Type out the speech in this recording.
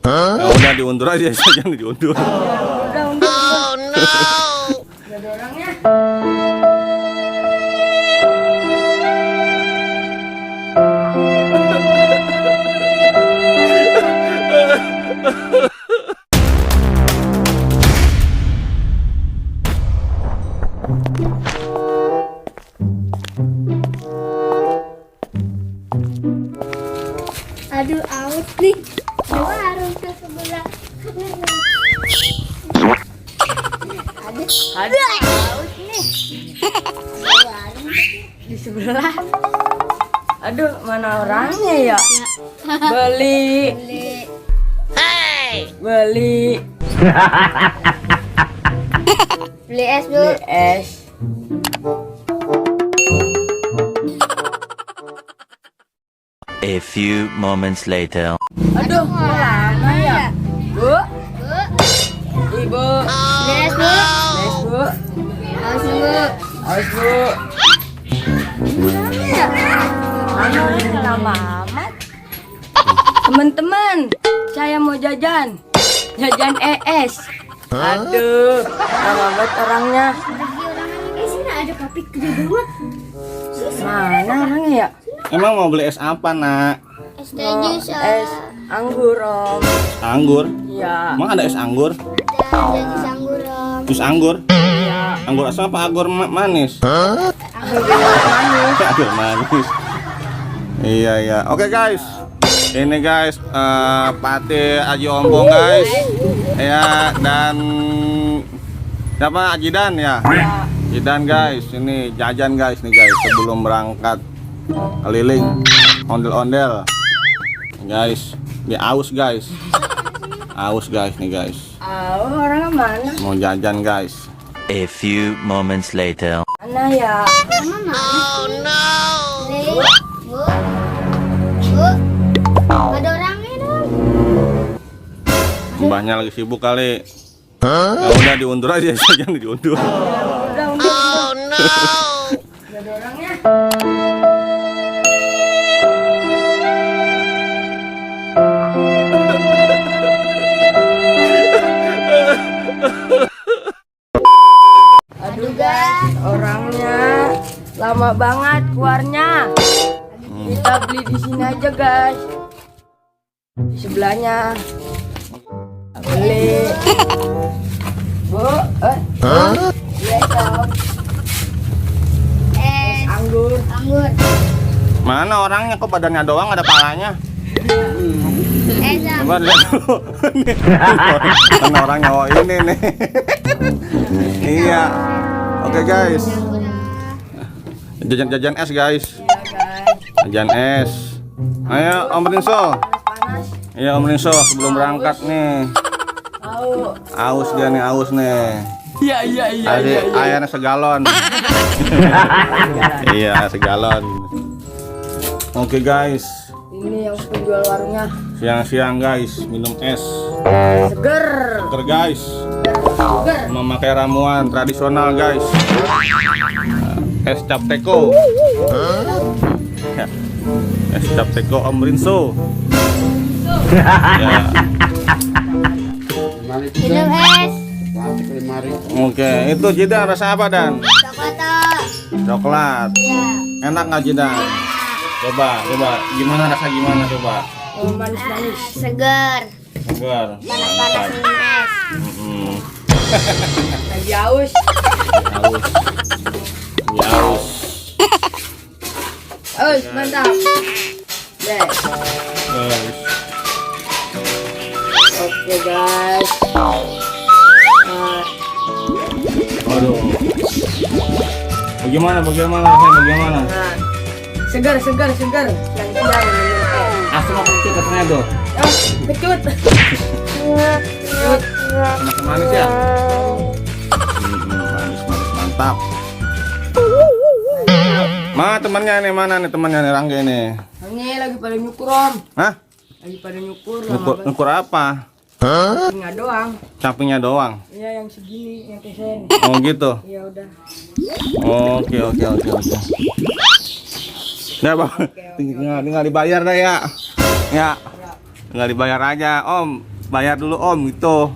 Ya udah diundur aja, jangan diundur. Udah undur. Oh no. Gak ada orangnya. Aduh, out nih. Coba harus ke sebelah. Ada out nih. Di sebelah. Aduh, mana orangnya ya? Beli. Beli. Beli es, Bu. Beli es. A few moments later. Aduh, mana ya? Bu, Bu, Ibu. beli es, Bu. Es, Bu. Haus, Bu. Awas, Bu. Mana ya? Mana lama amat? Teman-teman, saya mau jajan. Jajan es. Aduh, lama banget orangnya. Pergi orangnya di sini ada kopi gede banget. Mana orangnya ya? Emang mau beli es apa, Nak? Es teh jus. Es anggur, Om. Anggur? Iya. Emang ada es anggur? Ada jus anggur, Om. Jus anggur? Iya. Anggur asam apa anggur manis? Anggur manis. Anggur manis. Iya, iya. Oke, guys. Ini guys, Pati Aji Ombong, guys. Ya, dan siapa? Ajidan ya? Ajidan, guys. Ini jajan, guys, nih, guys, sebelum berangkat keliling ondel-ondel. Guys, dia aus, guys. Aus, guys, nih, guys. Oh, orangnya mana? Mau jajan, guys. A few moments later. Mana ya? Mama, oh no. Bu, Bu. Bu. Gak ada orangnya dong. Mbahnya lagi sibuk kali. Ya udah diundur aja, jangan diundur. Udah undur. Oh no. Gak ada orangnya. Aduh guys, orangnya lama banget keluarnya. Kita beli di sini aja guys. Di sebelahnya. Beli. Bu, iya dong. Es Anggur. anggur. Mana orangnya, kok badannya doang, ada palanya? Es Coba lihat dulu. Nih. Mana orangnya? Oh, ini nih. Iya. Oke, guys. Jajan-jajan es, guys. Iya guys. Jajan es. Ayo, Om Rinso. Panas. Iya, Om Rinso, sebelum berangkat nih. Tahu. Aus dia nih, aus nih. Iya iya iya. Airnya segalon. Iya, segalon. Oke, guys. Ini yang penjual warungnya. Siang-siang, guys, minum es. Seger. Seger, guys. Seger. Memakai ramuan tradisional, guys. Es cap teko. Ya. Es cap teko Om Rinso. Ya. minum es. Oke, itu Jidan rasa apa, Dan? Coklat. Coklat. Ya. Enak nggak, Jidan? Coba, gimana rasa gimana coba? Oh, manis-manis. Segar. Segar. Panas-panas minum es. Mm-mm. Lagi haus. Haus. Ya, haus. Haus, mantap. Deh. Guys. Oke guys. Aduh. Bagaimana rasanya? Nah, segar. Yang minum es. Asam apa kecut rasanya tuh? Oh, kecut. Kecut. Manis ya? Manis, mantap. Mana temannya nih Rangga ini? Ini lagi pada nyukur Om. Hah? Lagi pada nyukur. Ngukur apa? Sampingnya doang. Sampingnya doang. Iya yang segini, yang kesen. Oh gitu. Iya udah. Oke. Ya bang, tinggal dibayar dah ya. Ya, tinggal dibayar aja Om. bayar dulu om gitu.